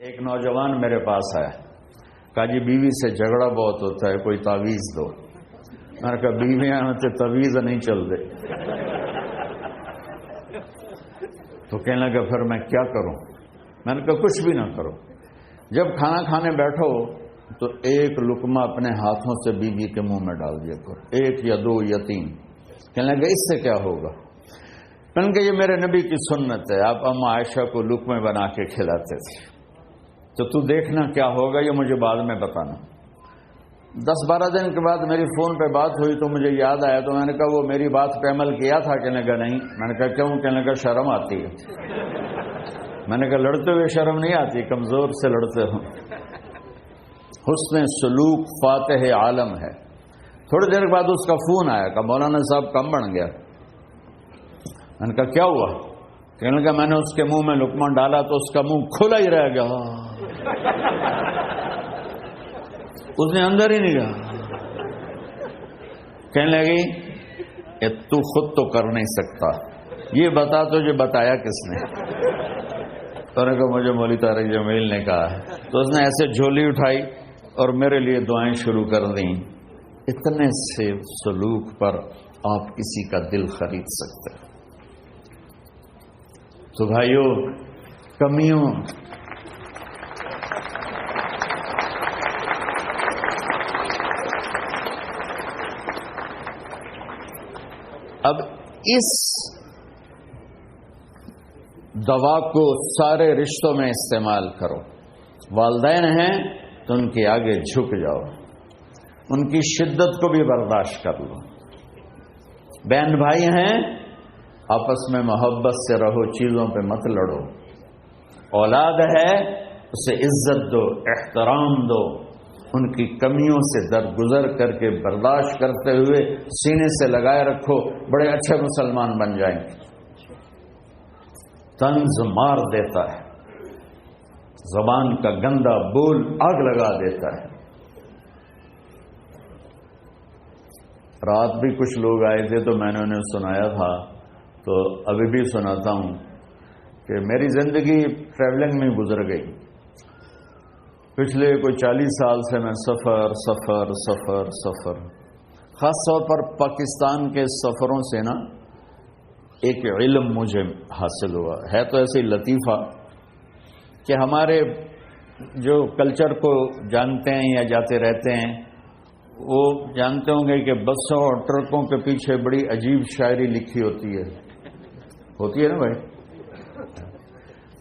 ایک نوجوان میرے پاس آیا، کہا جی بیوی سے جھگڑا بہت ہوتا ہے، کوئی تعویذ دو۔ میں نے کہا بیویاں تے تعویذ نہیں چل دے۔ تو کہنے لگا پھر میں کیا کروں؟ میں نے کہا کچھ بھی نہ کرو، جب کھانا کھانے بیٹھو تو ایک لقمہ اپنے ہاتھوں سے بیوی کے منہ میں ڈال دیا کرو، ایک یا دو یا تین۔ کہنے لگا اس سے کیا ہوگا؟ میں نے کہا یہ میرے نبی کی سنت ہے، آپ اما عائشہ کو لقمے بنا کے کھلاتے تھے، تو دیکھنا کیا ہوگا، یہ مجھے بعد میں بتانا۔ 10-12 دن کے بعد میری فون پہ بات ہوئی تو مجھے یاد آیا، تو میں نے کہا وہ میری بات پہ عمل کیا تھا؟ کہنے لگا نہیں۔ میں نے کہا کیوں؟ کہنے لگا شرم آتی ہے۔ میں نے کہا لڑتے ہوئے شرم نہیں آتی، کمزور سے لڑتے ہو۔ حسن سلوک فاتح عالم ہے۔ تھوڑی دیر بعد اس کا فون آیا کہ مولانا صاحب کم بن گیا۔ میں نے کہا کیا ہوا؟ کہنے لگا میں نے اس کے منہ میں لقمہ ڈالا تو اس کا منہ کھلا ہی رہ گیا، اس نے اندر ہی نہیں گیا۔ کہنے لگی تو خود تو کر نہیں سکتا، یہ بتا تجھے بتایا کس نے؟ تو نے کہا مجھے مولوی طارق جمیل نے کہا ہے۔ تو اس نے ایسے جھولی اٹھائی اور میرے لیے دعائیں شروع کر دیں۔ اتنے سے سلوک پر آپ کسی کا دل خرید سکتے ہیں۔ تو بھائیو، کمیوں اب اس دوا کو سارے رشتوں میں استعمال کرو۔ والدین ہیں تو ان کے آگے جھک جاؤ، ان کی شدت کو بھی برداشت کر لو۔ بہن بھائی ہیں، آپس میں محبت سے رہو، چیزوں پہ مت لڑو۔ اولاد ہے، اسے عزت دو، احترام دو، ان کی کمیوں سے درگزر کر کے برداشت کرتے ہوئے سینے سے لگائے رکھو، بڑے اچھے مسلمان بن جائیں گے۔ طنز مار دیتا ہے، زبان کا گندا بول آگ لگا دیتا ہے۔ رات بھی کچھ لوگ آئے تھے تو میں نے انہیں سنایا تھا، تو ابھی بھی سناتا ہوں کہ میری زندگی ٹریولنگ میں گزر گئی۔ پچھلے کوئی 40 سال سے میں سفر خاص طور پر پاکستان کے سفروں سے نا ایک علم مجھے حاصل ہوا ہے۔ تو ایسے لطیفہ کہ ہمارے جو کلچر کو جانتے ہیں یا جاتے رہتے ہیں وہ جانتے ہوں گے کہ بسوں اور ٹرکوں کے پیچھے بڑی عجیب شاعری لکھی ہوتی ہے نا بھائی۔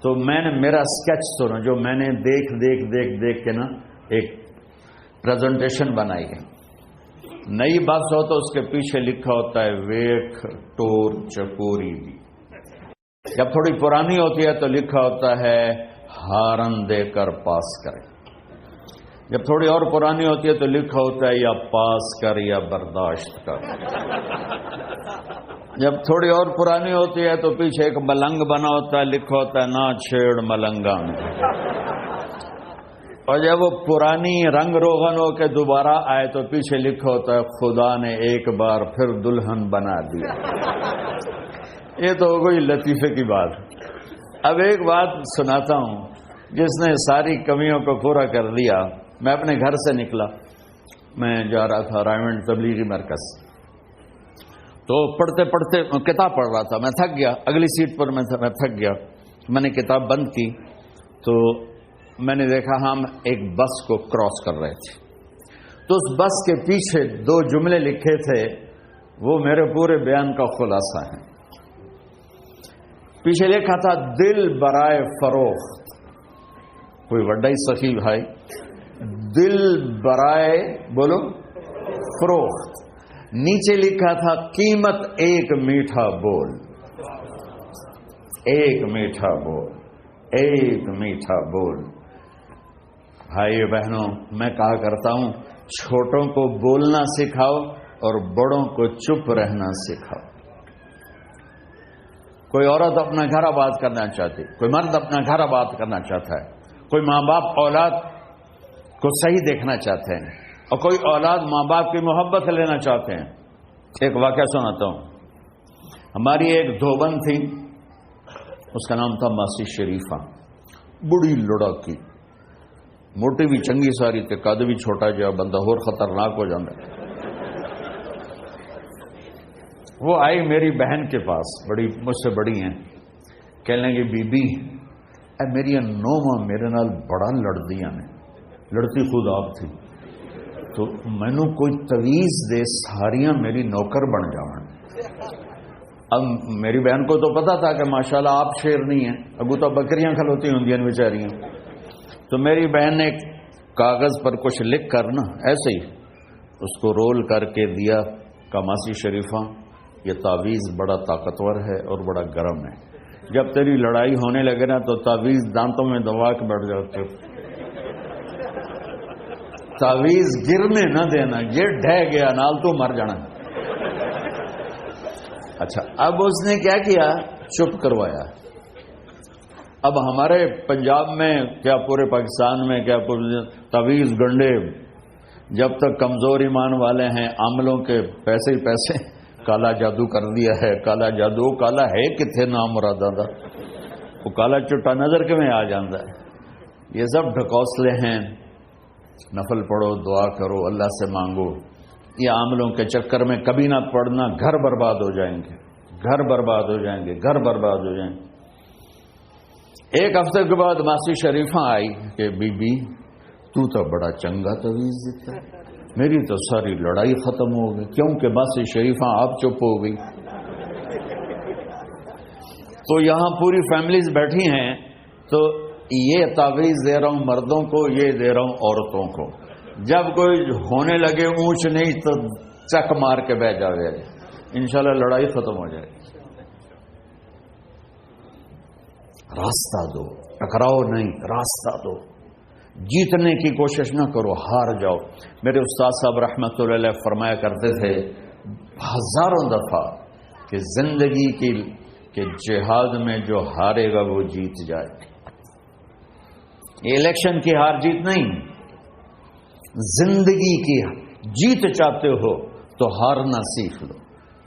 تو میں نے میرا اسکیچ سنا، جو میں نے دیکھ کے نا ایک پریزنٹیشن بنائی ہے۔ نئی بس ہو تو اس کے پیچھے لکھا ہوتا ہے ویکھ ٹور چکوری بھی۔ جب تھوڑی پرانی ہوتی ہے تو لکھا ہوتا ہے ہارن دے کر پاس کرے۔ جب تھوڑی اور پرانی ہوتی ہے تو لکھا ہوتا ہے یا پاس کر یا برداشت کر۔ جب تھوڑی اور پرانی ہوتی ہے تو پیچھے ایک ملنگ بنا ہوتا ہے، لکھا ہوتا ہے نہ چھیڑ ملنگا میں۔ اور جب وہ پرانی رنگ روغن ہو کے دوبارہ آئے تو پیچھے لکھا ہوتا ہے خدا نے ایک بار پھر دلہن بنا دیا۔ یہ تو ہو گئی لطیفے کی بات۔ اب ایک بات سناتا ہوں جس نے ساری کمیوں کو پورا کر دیا۔ میں اپنے گھر سے نکلا، میں جا رہا تھا رائمنڈ تبلیغی مرکز، تو پڑھتے کتاب پڑھ رہا تھا، میں تھک گیا، اگلی سیٹ پر میں تھک گیا، میں نے کتاب بند کی تو میں نے دیکھا ہم ایک بس کو کراس کر رہے تھے، تو اس بس کے پیچھے 2 جملے لکھے تھے، وہ میرے پورے بیان کا خلاصہ ہے۔ پیچھے لکھا تھا دل برائے فروخت، کوئی وڈا ہی سخی بھائی، دل برائے بولو فروخت۔ نیچے لکھا تھا قیمت ایک میٹھا بول، ایک میٹھا بول، ایک میٹھا بول۔ بھائیو بہنوں، میں کہا کرتا ہوں چھوٹوں کو بولنا سکھاؤ اور بڑوں کو چپ رہنا سکھاؤ۔ کوئی عورت اپنا گھر آباد کرنا چاہتی، کوئی مرد اپنا گھر آباد کرنا چاہتا ہے، کوئی ماں باپ اولاد کو صحیح دیکھنا چاہتے ہیں، اور کوئی اولاد ماں باپ کی محبت لینا چاہتے ہیں۔ ایک واقعہ سناتا ہوں۔ ہماری ایک دھوبن تھی، اس کا نام تھا ماسی شریفہ، بڑی لڑکی، موٹی بھی چنگی ساری تے قد بھی چھوٹا جہا بندہ اور خطرناک ہو جاتا ہے۔ وہ آئی میری بہن کے پاس، بڑی مجھ سے بڑی ہیں، کہنے لگی بی بی اے میری نوواں میرے نال بڑا لڑدیاں نے، لڑتی خود آپ تھی، تو مینوں کوئی تویز دے ساریاں میری نوکر بن جاون۔ اب میری بہن کو تو پتا تھا کہ ماشاءاللہ آپ شیرنی ہیں، اگو تو بکریاں کھلوتی ہوں گی بیچاریاں، تو میری بہن نے کاغذ پر کچھ لکھ کر نا ایسے ہی اس کو رول کر کے دیا کہ ماسی شریفہ یہ تعویذ بڑا طاقتور ہے اور بڑا گرم ہے، جب تیری لڑائی ہونے لگے نا تو تعویذ دانتوں میں دبا کے بیٹھ جاتے ہو، تعویذ گرنے نہ دینا، یہ ڈھہ گیا نال تو مر جانا۔ اچھا اب اس نے کیا کیا، چپ کروایا۔ اب ہمارے پنجاب میں کیا پورے پاکستان میں کیا تعویذ گنڈے جب تک کمزور ایمان والے ہیں عاملوں کے پیسے ہی پیسے، کالا جادو کر دیا ہے، کالا جادو کالا ہے کتنے نام مرادہ دا، وہ کالا چٹا نظر کے میں آ جاتا ہے۔ یہ سب ڈھکوسلے ہیں، نفل پڑھو، دعا کرو، اللہ سے مانگو، یہ عاملوں کے چکر میں کبھی نہ پڑنا، گھر برباد ہو جائیں گے، گھر برباد ہو جائیں گے، گھر برباد ہو جائیں گے۔ ایک ہفتے کے بعد ماسی شریفہ آئی کہ بی بی تو بڑا چنگا تویز دیتا ہے، میری تو ساری لڑائی ختم ہو گئی، کیونکہ ماسی شریفہ آپ چپ ہو گئی۔ تو یہاں پوری فیملیز بیٹھی ہیں، تو یہ تعویذ دے رہا ہوں مردوں کو، یہ دے رہا ہوں عورتوں کو، جب کوئی ہونے لگے اونچ نہیں تو چک مار کے بہ جاوے، انشاءاللہ لڑائی ختم ہو جائے۔ راستہ دو، ٹکراؤ نہیں، راستہ دو، جیتنے کی کوشش نہ کرو، ہار جاؤ۔ میرے استاد صاحب رحمۃ اللہ علیہ فرمایا کرتے تھے ہزاروں دفعہ کہ زندگی کی کہ جہاد میں جو ہارے گا وہ جیت جائے۔ یہ الیکشن کی ہار جیت نہیں، زندگی کی جیت چاہتے ہو تو ہارنا سیکھ لو،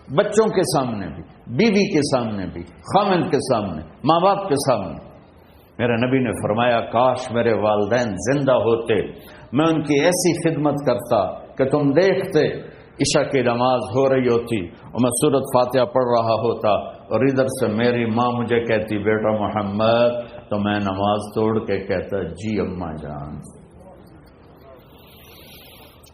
بچوں کے سامنے بھی، بیوی کے سامنے بھی، خاوند کے سامنے، ماں باپ کے سامنے۔ میرے نبی نے فرمایا کاش میرے والدین زندہ ہوتے، میں ان کی ایسی خدمت کرتا کہ تم دیکھتے عشاء کی نماز ہو رہی ہوتی اور میں سورۃ فاتحہ پڑھ رہا ہوتا اور ادھر سے میری ماں مجھے کہتی بیٹا محمد، تو میں نماز توڑ کے کہتا جی اماں جان۔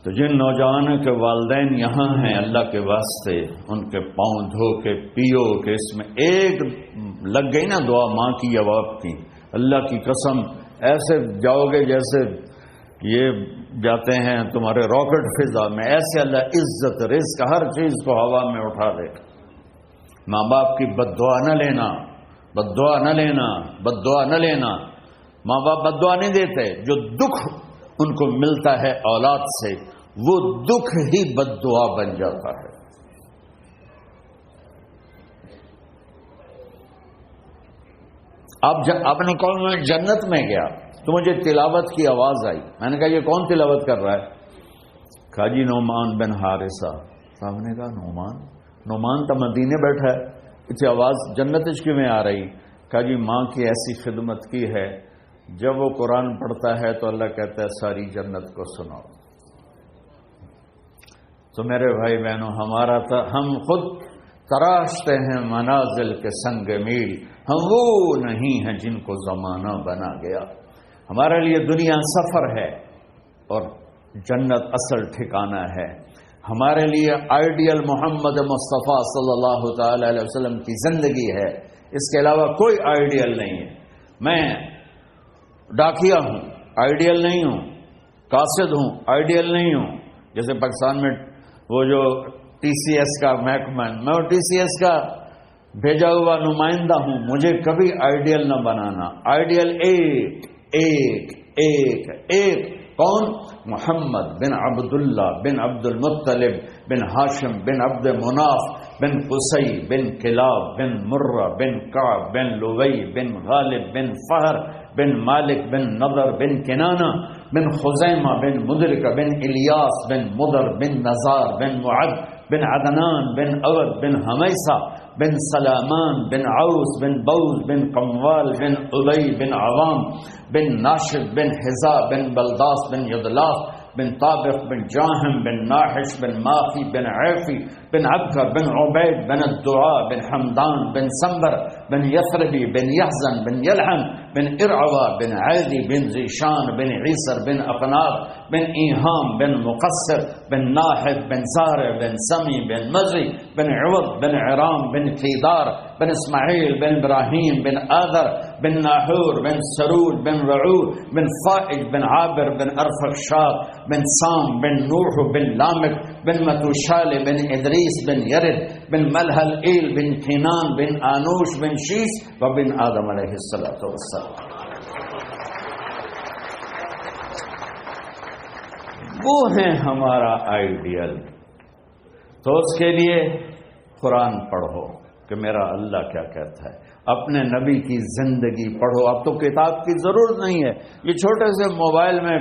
تو جن نوجوانوں کے والدین یہاں ہیں، اللہ کے واسطے ان کے پاؤں دھو کے پیو کہ اس میں ایک لگ گئی نا دعا ماں کی یا باپ کی، اللہ کی قسم ایسے جاؤ گے جیسے یہ جاتے ہیں تمہارے راکٹ فضا میں، ایسے اللہ عزت رزق ہر چیز کو ہوا میں اٹھا دے گا۔ ماں باپ کی بد دعا نہ لینا، بد دعا نہ لینا، بد دعا نہ لینا۔ ماں باپ بد دعا نہیں دیتے، جو دکھ ان کو ملتا ہے اولاد سے وہ دکھ ہی بد دعا بن جاتا ہے۔ اب نے کہا میں جنت میں گیا تو مجھے تلاوت کی آواز آئی، میں نے کہا یہ کون تلاوت کر رہا ہے؟ کہا جی نعمان بن حارثہ۔ صاحب نے کہا نعمان تو مدینے بیٹھا ہے، اتنی آواز جنت کیوں میں آ رہی؟ کہا جی ماں کی ایسی خدمت کی ہے، جب وہ قرآن پڑھتا ہے تو اللہ کہتا ہے ساری جنت کو سناؤ۔ تو میرے بھائی بہنوں، ہم خود تراشتے ہیں منازل کے سنگ میل، ہم وہ نہیں ہیں جن کو زمانہ بنا گیا۔ ہمارے لیے دنیا سفر ہے اور جنت اصل ٹھکانہ ہے۔ ہمارے لیے آئیڈیل محمد مصطفیٰ صلی اللہ تعالی علیہ وسلم کی زندگی ہے، اس کے علاوہ کوئی آئیڈیل نہیں ہے۔ میں ڈاکیا ہوں، آئیڈیل نہیں ہوں، قاصد ہوں، آئیڈیل نہیں ہوں۔ جیسے پاکستان میں وہ جو ٹی سی ایس کا محکمہ، میں ٹی سی ایس کا بھیجا ہوا نمائندہ ہوں، مجھے کبھی آئیڈیل نہ بنانا۔ آئیڈیل ایک ایک ایک ایک کون؟ محمد بن عبداللہ بن عبد المطلب بن ہاشم بن عبد مناف بن قصی بن کلاب بن مرہ بن کعب بن لوی بن غالب بن فہر بن مالک بن نضر بن کنانہ بن خزیمہ بن مدرکہ بن الیاس بن مدر بن نزار بن معد بن عدنان بن أود بن هميسة بن سلامان بن عوس بن بوز بن قموال بن أبي بن عوام بن ناشد بن حزا بن بلداس بن يضلاف بن طابق بن جاهم بن ناحش بن ماخي بن عيفي بن عبكر بن عبيد بن الدعاء بن حمدان بن سنبر بن يثربي بن يحزن بن يلحم بن إرعوى بن عادي بن زيشان بن عيسر بن أقنار بن إيهام بن مقصر بن ناحد بن زارع بن سمي بن مزي بن عوض بن عرام بن كيدار بن إسماعيل بن إبراهيم بن آذر بن ناحور بن سرود بن رعود بن فائج بن عابر بن أرفخشاد بن سام بن نوح بن لامك بن متوشال بن إدريس بن يرد بن ملهل إيل بن كنان بن آنوش بن شيس وبن آدم علیہ الصلوۃ والسلام. وہ ہیں ہمارا آئیڈیل. تو اس کے لیے قرآن پڑھو کہ میرا اللہ کیا کہتا ہے، اپنے نبی کی زندگی پڑھو. اب تو کتاب کی ضرورت نہیں ہے، یہ چھوٹے سے موبائل میں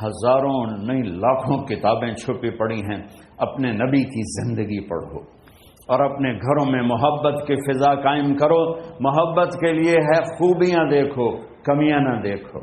ہزاروں نہیں لاکھوں کتابیں چھپی پڑی ہیں. اپنے نبی کی زندگی پڑھو اور اپنے گھروں میں محبت کی فضا قائم کرو. محبت کے لیے ہے خوبیاں دیکھو، کمیاں نہ دیکھو.